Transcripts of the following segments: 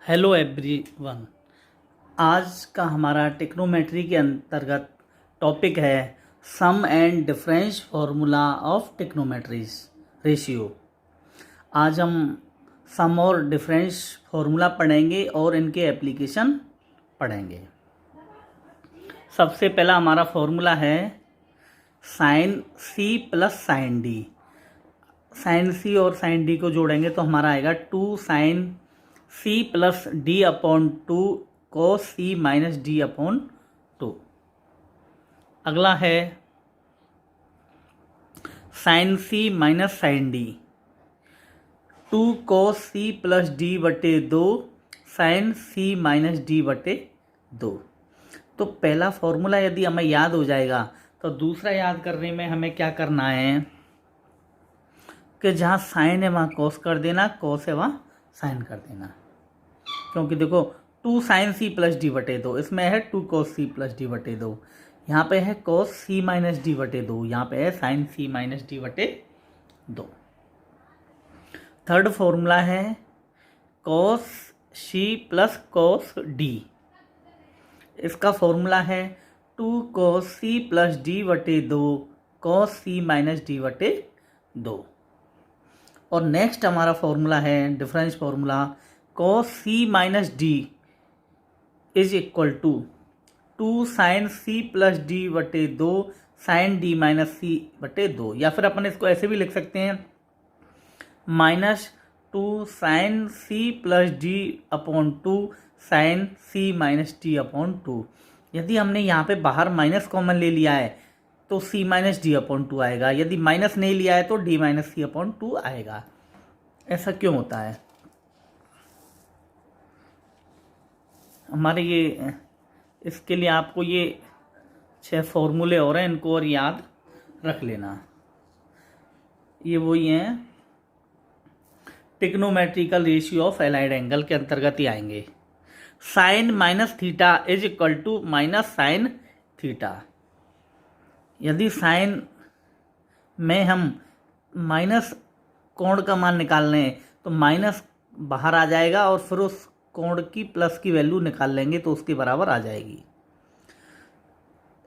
Hello everyone. आज का हमारा टेक्नोमेट्री के अंतर्गत टॉपिक है sum and difference formula of trigonometric ratio. आज हम सम और डिफरेंस फार्मूला पढ़ेंगे और इनके एप्लीकेशन पढ़ेंगे। सबसे पहला हमारा फार्मूला है sine C plus sine D. Sine C और साइन डी को जोड़ेंगे तो हमारा आएगा 2 sine C plus D upon 2 cos C minus D upon 2। अगला है sine C minus sine D, 2 cos C plus D बटे 2 साइन सी माइनस डी बटे 2। तो पहला फॉर्मूला यदि हमें याद हो जाएगा तो दूसरा याद करने में हमें क्या करना है कि जहाँ साइन है वहाँ कोस कर देना, कोस है वहाँ साइन कर देना। क्योंकि देखो 2 साइन सी प्लस डी बटे 2, इसमें है 2 कोस सी प्लस डी बटे 2, यहाँ पे है कोस सी माइनस डी बटे 2, यहाँ पे है साइन सी माइनस डी बटे 2। थर्ड फॉर्मूला है कोस सी प्लस कोस डी। इसका फॉर्मूला है 2 कोस सी प्लस डी बटे 2 कोस सी माइनस डी बटे 2। और नेक्स्ट हमारा फॉर्मूला है difference formula cos C minus D is equal to 2 sine C plus D बटे 2 साइन डी माइनस सी बटे 2। या फिर अपन इसको ऐसे भी लिख सकते हैं -2 sine C plus D upon 2 sine C minus D upon 2। यदि हमने यहाँ पे बाहर माइनस कॉमन ले लिया है तो सी माइनस डी अपॉन 2 आएगा, यदि माइनस नहीं लिया है तो डी माइनस सी अपॉन 2 आएगा। ऐसा क्यों होता है? हमारे ये इसके लिए आपको ये 6 फॉर्मूले और हैं, इनको और याद रख लेना। ये वही हैं trigonometrical ratio of allied angle के अंतर्गत ही आएंगे। Sine minus theta is equal to minus sine theta. यदि साइन में हम माइनस कोण का मान निकाल लें तो माइनस बाहर आ जाएगा और फिर उस कोण की प्लस की वैल्यू निकाल लेंगे तो उसके बराबर आ जाएगी।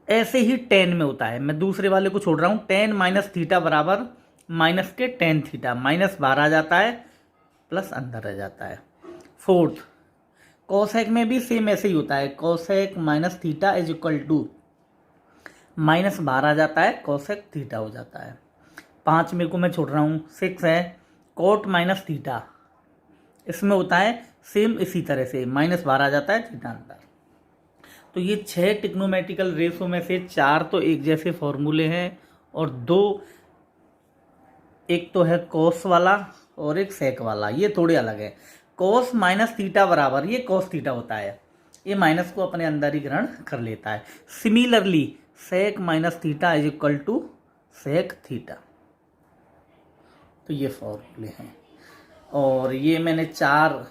ऐसे ही टेन में होता है, मैं दूसरे वाले को छोड़ रहा हूँ। टेन माइनस थीटा बराबर माइनस के टेन थीटा, माइनस बाहर आ जाता है प्लस अंदर रह जाता है। फोर्थ कोसेक में भी सेम ऐसे ही होता है, cosec minus theta is equal to minus बाहर आ जाता है कोसेक थीटा हो जाता है। 5 में को मैं छोड़ रहा हूँ। 6 है कोट माइनस थीटा, इसमें होता है सेम इसी तरह से, माइनस बाहर आ जाता है थीटा अंदर। तो ये 6 टिग्नोमेट्रिकल रेशो में से 4 तो एक जैसे फॉर्मूले हैं और 2 एक तो है कोस वाला और एक सेक वाला, ये थोड़े अलग है। कोस माइनस थीटा बराबर ये कोस थीटा होता है, ये माइनस को अपने अंदर ही ग्रहण कर लेता है। Similarly sec minus theta is equal to sec theta. तो ये फॉर्मूले हैं और ये मैंने 4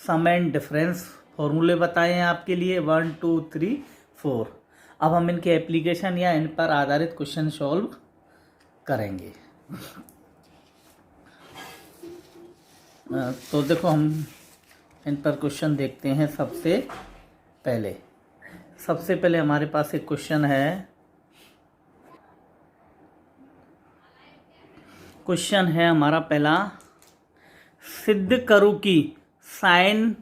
सम एंड डिफरेंस फॉर्मूले बताए हैं आपके लिए, 1 2 3 4। अब हम इनके एप्लीकेशन या इन पर आधारित क्वेश्चन सॉल्व करेंगे। तो देखो हम इन पर क्वेश्चन देखते हैं। सबसे पहले हमारे पास एक क्वेश्चन है। क्वेश्चन है हमारा पहला, सिद्ध करो कि sine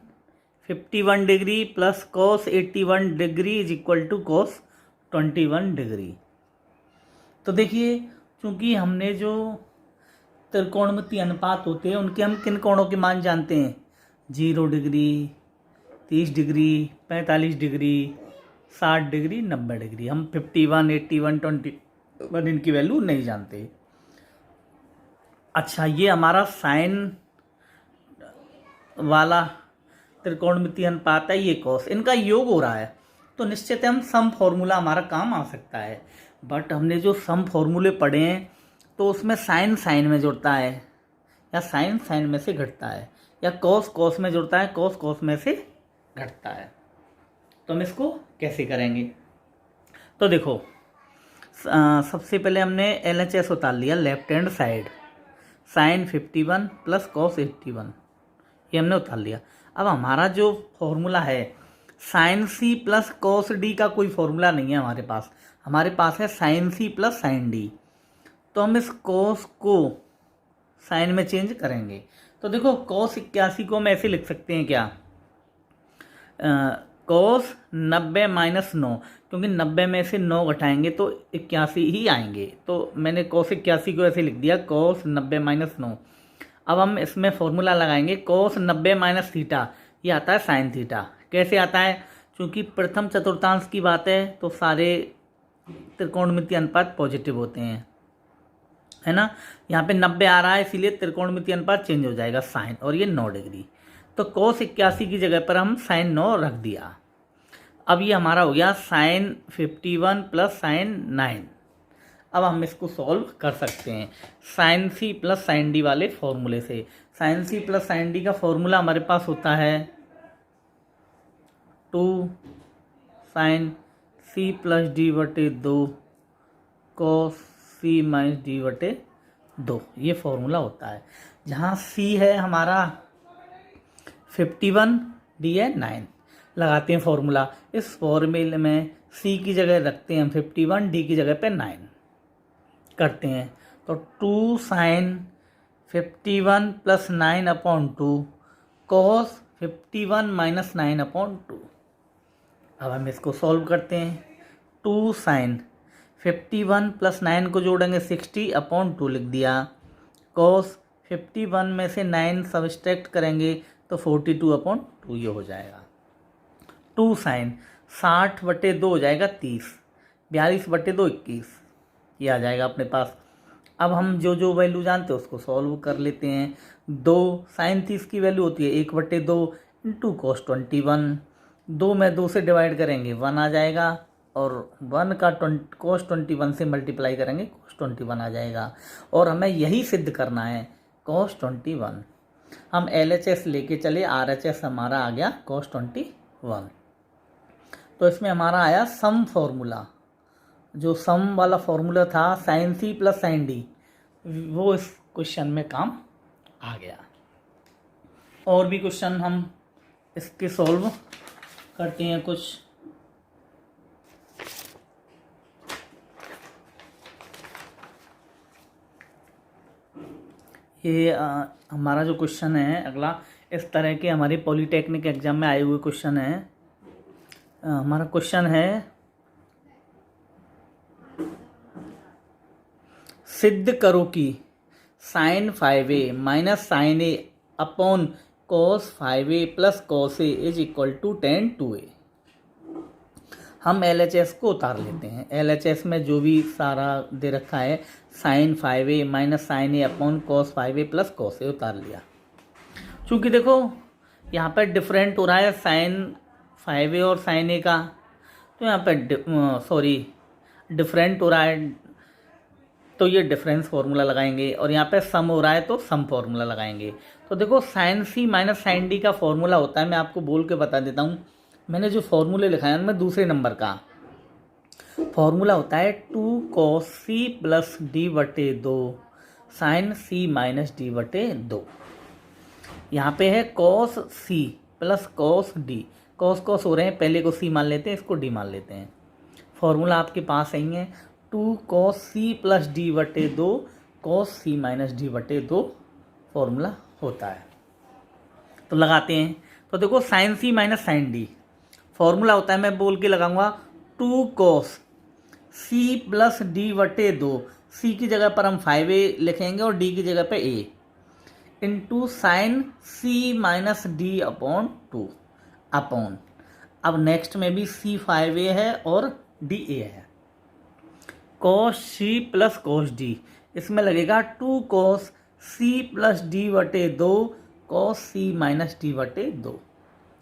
51 degree plus cos 81 degree is equal to cos 21 degree. तो देखिए, चूंकि हमने जो त्रिकोणमितीय अनुपात होते हैं उनके हम किन कोणों के मान जानते हैं? 0 degree, 30 degree, 45 degree, 60 degree, 90 degree. हम 51, 81, 21 इनकी वैल्यू नहीं जानते। अच्छा, ये हमारा साइन वाला त्रिकोणमितीय अनुपात है, ये कॉस, इनका योग हो रहा है तो निश्चित हम सम फॉर्मूला हमारा काम आ सकता है। बट हमने जो सम फॉर्मूले पढ़े हैं तो उसमें साइन साइन में जुड़ता है या साइन साइन में से घटता है, या कॉस कॉस में जुड़ता है कॉस कॉस में से घटता है। तो हम इसको कैसे करेंगे? तो देखो, सबसे पहले हमने LHS उतार लिया left hand side, sine 51 plus cos 81, ये हमने उतार लिया। अब हमारा जो फॉर्मूला है sine C plus cos D का कोई फॉर्मूला नहीं है हमारे पास है sine C plus sine D. तो हम इस कॉस को साइन में चेंज करेंगे। तो देखो कॉस 81 को हम ऐसे लिख सकते हैं क्या, कॉस 90 माइनस 9, क्योंकि 90 में से 9 घटाएंगे तो 81 ही आएंगे। तो मैंने कॉस 81 को ऐसे लिख दिया कॉस 90 माइनस 9। अब हम इसमें फॉर्मूला लगाएंगे कॉस 90 माइनस थीटा, ये आता है साइन थीटा। कैसे आता है, क्योंकि प्रथम चतुर्थांश की बात है तो सारे त्रिकोणमितीय अनुपात पॉजिटिव होते हैं, है ना। यहाँ पे 90 आ रहा है इसीलिए त्रिकोणमितीय अनुपात चेंज हो जाएगा साइन, और ये 9 डिग्री। तो cos 81 की जगह पर हम साइन 9 रख दिया। अब ये हमारा हो गया साइन 51 प्लस साइन 9। अब हम इसको सॉल्व कर सकते हैं sine C plus sine D वाले फॉर्मूले से। Sine C plus sine D का फॉर्मूला हमारे पास होता है 2 साइन सी प्लस डी बटे 2 कॉस सी माइनस डी बटे 2, ये फॉर्मूला होता है। जहाँ सी है हमारा 51, डी है 9। लगाते हैं फॉर्मूला। इस फॉर्मूले में सी की जगह रखते हैं हम 51, डी की जगह पे 9 करते हैं। तो 2 sine 51 plus 9 upon 2 cos 51 minus 9 upon 2। अब हम इसको सॉल्व करते हैं। 2 साइन 51 प्लस 9 को जोड़ेंगे 60 अपॉन 2 लिख दिया। कॉस 51 में से 9 सब्सट्रैक्ट करेंगे तो 42 अपॉन 2 ये हो जाएगा। 2 साइन 60 बटे 2 हो जाएगा 30, 42 बटे 2 21, ये आ जाएगा अपने पास। अब हम जो जो वैल्यू जानते हैं उसको सॉल्व कर लेते हैं। 2 साइन 30 की वैल्यू होती है 1 बटे 2 इंटू कॉस 21। 2 में 2 से डिवाइड करेंगे 1 आ जाएगा, और 1 का कॉस 21 से मल्टीप्लाई करेंगे कॉस 21 आ जाएगा। और हमें यही सिद्ध करना है कॉस 21। हम LHS लेके चले, RHS हमारा आ गया कॉस 21। तो इसमें हमारा आया सम फॉर्मूला, जो सम वाला फॉर्मूला था sine C plus sine D, वो इस क्वेश्चन में काम आ गया। और भी क्वेश्चन हम इसके सॉल्व करते हैं कुछ। ये हमारा जो क्वेश्चन है अगला, इस तरह के हमारे पॉलिटेक्निक एग्जाम में आए हुए क्वेश्चन है। हमारा क्वेश्चन है सिद्ध करो कि sine 5a minus sine A upon cos 5a plus cos A is equal to tan 2a। हम LHS को उतार लेते हैं। LHS में जो भी सारा दे रखा है sine 5a minus sine A upon cos 5a plus cos A उतार लिया। चूँकि देखो यहाँ पर डिफरेंट हो रहा है साइन 5a और साइन ए का, तो यहाँ पर डिफरेंट हो रहा है तो ये डिफरेंस फार्मूला लगाएंगे, और यहाँ पे सम हो रहा है तो सम फार्मूला लगाएंगे। तो देखो sign C minus sine D का फॉर्मूला होता है, मैं आपको बोल के बता देता हूँ। मैंने जो फॉर्मूले लिखा है उनमें दूसरे नंबर का फॉर्मूला होता है 2 cos c प्लस डी बटे 2 साइन सी माइनस डी बटे 2। यहाँ पे है cos c plus cos d, cos हो रहे हैं, पहले को c मान लेते हैं, इसको d मान लेते हैं। फॉर्मूला आपके पास यही है 2 cos c प्लस डी बटे 2 cos c माइनस डी बटे 2 फॉर्मूला होता है। तो लगाते हैं। तो देखो sign C minus sine D formula होता है, मैं बोल के लगाऊंगा 2 cos c प्लस डी बटे 2, c की जगह पर हम 5a लिखेंगे और d की जगह पे a, into sine c minus D upon 2 upon, अब नेक्स्ट में भी c 5a है और d a है, cos c plus cos d, इसमें लगेगा 2 cos c प्लस डी बटे 2 cos c माइनस डी बटे 2।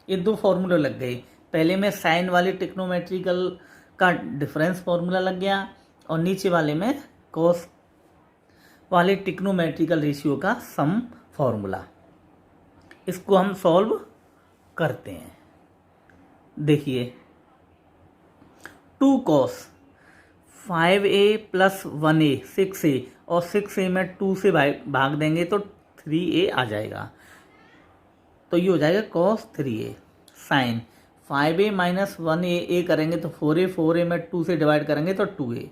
ये दो फॉर्मूले लग गए। पहले में साइन वाले टिक्नोमेट्रिकल का डिफरेंस फॉर्मूला लग गया, और नीचे वाले में कॉस वाले टिक्नोमेट्रिकल रेशियो का सम फॉर्मूला। इसको हम सॉल्व करते हैं। देखिए 2 cos 5a plus 1a 6a, और 6a में 2 से भाग देंगे तो 3a आ जाएगा। तो ये हो जाएगा cos 3a sign 5a minus 1a करेंगे तो 4a में 2 से डिवाइड करेंगे तो 2a।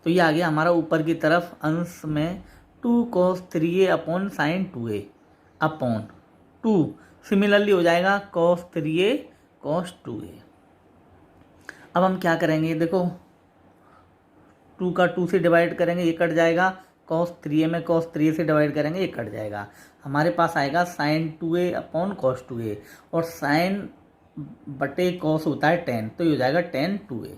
तो ये आ गया हमारा ऊपर की तरफ अंश में 2 cos 3a upon sine 2a upon 2। Similarly हो जाएगा cos 3a cos 2a। अब हम क्या करेंगे, देखो 2 का 2 से डिवाइड करेंगे, ये कट जाएगा। cos 3a में cos 3a से डिवाइड करेंगे, ये कट जाएगा। हमारे पास आएगा sin 2a upon cos 2a, और sin बटे cos होता है tan, तो ये हो जाएगा tan 2a।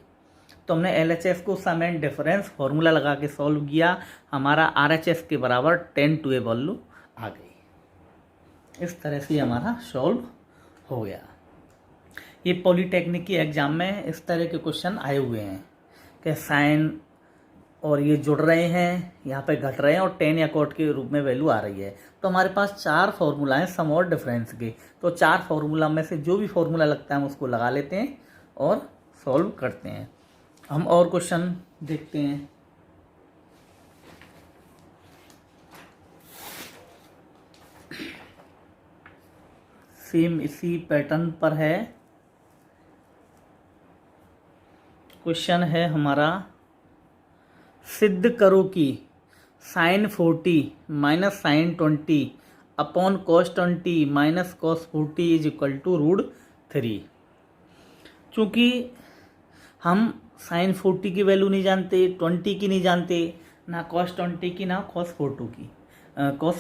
तो हमने LHS को सम एंड डिफरेंस फॉर्मूला लगा के सॉल्व किया, हमारा RHS के बराबर tan 2a वैल्यू आ गई। इस तरह से हमारा सॉल्व हो गया। ये पॉलीटेक्निक की एग्जाम में इस तरह के क्वेश्चन आए हुए हैं कि साइन और ये जुड़ रहे हैं, यहाँ पे घट रहे हैं, और टेन या कॉट के रूप में वैल्यू आ रही है। तो हमारे पास 4 फार्मूला हैं सम और डिफरेंस के। तो 4 फार्मूला में से जो भी फार्मूला लगता है हम उसको लगा लेते हैं और सॉल्व करते हैं। हम और क्वेश्चन देखते हैं। सेम इसी पैटर्न पर है। क्वेश्चन है हमारा, सिद्ध करो कि sine 40 minus sine 20 upon cos 20 minus cos 40 is equal to √3। चूँकि हम साइन 40 की वैल्यू नहीं जानते, 20 की नहीं जानते, ना कॉस 20 की, ना कॉस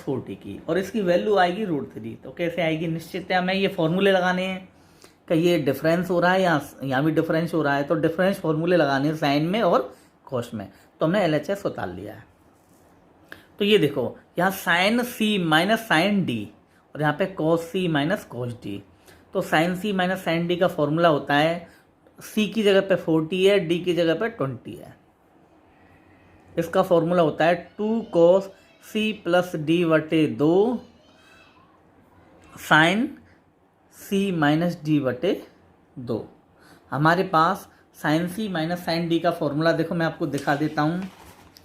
40 की, और इसकी वैल्यू आएगी √3। तो कैसे आएगी, निश्चित है हमें ये फॉर्मूले लगाने हैं कि ये डिफरेंस हो रहा है या यहाँ भी डिफरेंस हो रहा है। तो डिफरेंस फॉर्मूले लगाने हैं साइन में और कॉस में। तो हमने LHS उतार लिया है। तो ये देखो, यहाँ sine C minus sine D और यहाँ पे cos C minus cos D। तो sine C minus sine D का फॉर्मूला होता है, C की जगह पे 40 है, D की जगह पे 20 है। इसका फॉर्मूला होता है 2 cos C प्लस D बटे 2 साइन C माइनस D बटे 2। हमारे पास sine C minus sine D का फॉर्मूला देखो, मैं आपको दिखा देता हूँ।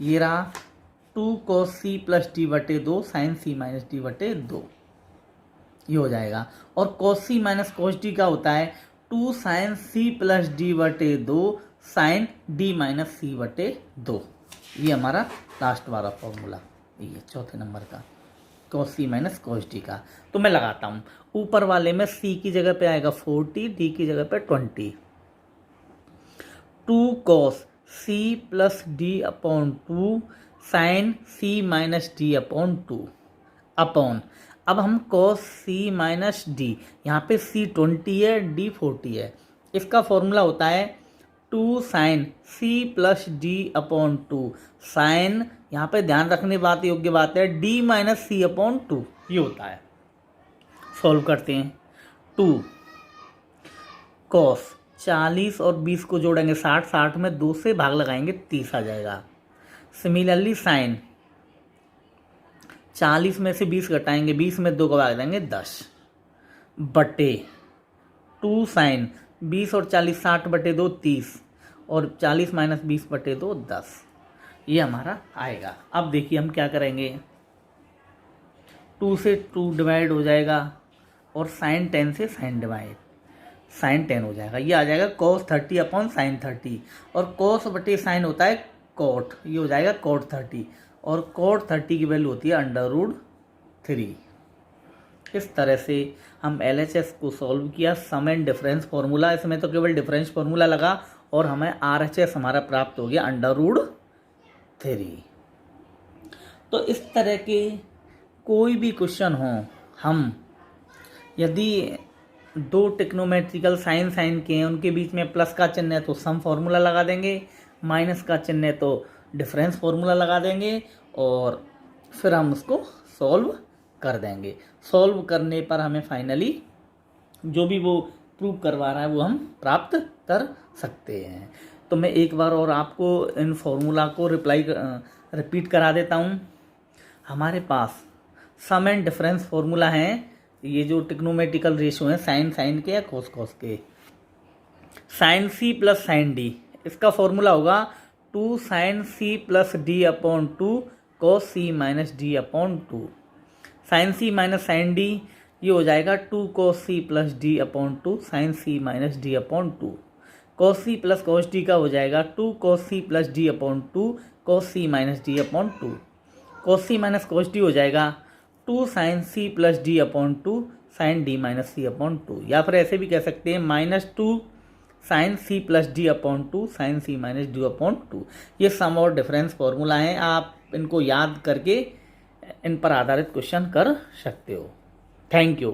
ये रहा 2 cos C प्लस D बटे 2 साइन C माइनस D बटे 2, ये हो जाएगा। और cos C minus cos D का होता है 2 साइन C प्लस D बटे 2 साइन D माइनस C बटे 2। ये हमारा लास्ट वाला फॉर्मूला, ये चौथे नंबर का cos C minus cos D का। तो मैं लगाता हूँ, ऊपर वाले में C की जगह पे आएगा 40, D की जगह पे 20। 2 cos C plus D upon 2 sine C minus D upon 2 upon, अब हम cos C माइनस D, यहाँ पे C 20 है, D 40 है। इसका फॉर्मूला होता है 2 sine C plus D upon 2 sine, यहाँ पे ध्यान रखने बात योग्य बात है, D माइनस C अपॉन 2, ये होता है। सॉल्व करते हैं। 2 cos 40 और 20 को जोड़ेंगे 60, 60 में 2 से भाग लगाएंगे 30 आ जाएगा। सिमिलरली साइन 40 में से 20 घटाएंगे, 20 में 2 को भाग देंगे 10 बटे 2 साइन 20 और 40 60 बटे 2 30 और 40 माइनस 20 बटे 2 10, ये हमारा आएगा। अब देखिए हम क्या करेंगे, 2 से 2 डिवाइड हो जाएगा और साइन 10 से साइन डिवाइड, साइन 10 हो जाएगा। ये आ जाएगा cos 30 अपॉन साइन 30, और cos बटे साइन होता है cot, ये हो जाएगा cot 30, और cot 30 की वैल्यू होती है √3। इस तरह से हम LHS को सॉल्व किया, सम एंड डिफरेंस फॉर्मूला, इसमें तो केवल डिफरेंस फॉर्मूला लगा और हमें RHS हमारा प्राप्त हो गया √3। तो इस तरह के कोई भी क्वेश्चन हो, हम यदि 2 टिक्नोमेट्रिकल साइन साइन के हैं, उनके बीच में प्लस का चिन्ह है तो सम फॉर्मूला लगा देंगे, माइनस का चिन्ह है तो डिफरेंस फॉर्मूला लगा देंगे, और फिर हम उसको सॉल्व कर देंगे। सॉल्व करने पर हमें फाइनली जो भी वो प्रूव करवा रहा है वो हम प्राप्त कर सकते हैं। तो मैं एक बार और आपको इन फॉर्मूला को रिपीट करा देता हूँ। हमारे पास सम एंड डिफरेंस फॉर्मूला हैं, ये जो टिक्नोमेट्रिकल रेशियो हैं साइन साइन के या कॉस कॉस के। Sine C plus sine D, इसका फॉर्मूला होगा 2 sine C plus D upon 2 cos C minus D upon 2। Sine C minus sine D, ये हो जाएगा 2 cos c plus D upon 2 sine C minus D upon 2। cos c plus cos d का हो जाएगा 2 cos c plus D upon 2 cos c minus D upon 2। cos c minus cos d हो जाएगा 2 sine c plus D upon 2 sine D minus C upon 2। या फिर ऐसे भी कह सकते हैं -2 sine C plus D upon 2 sine C minus D upon 2। ये सम और डिफरेंस फॉर्मूला हैं, आप इनको याद करके इन पर आधारित क्वेश्चन कर सकते हो। Thank you.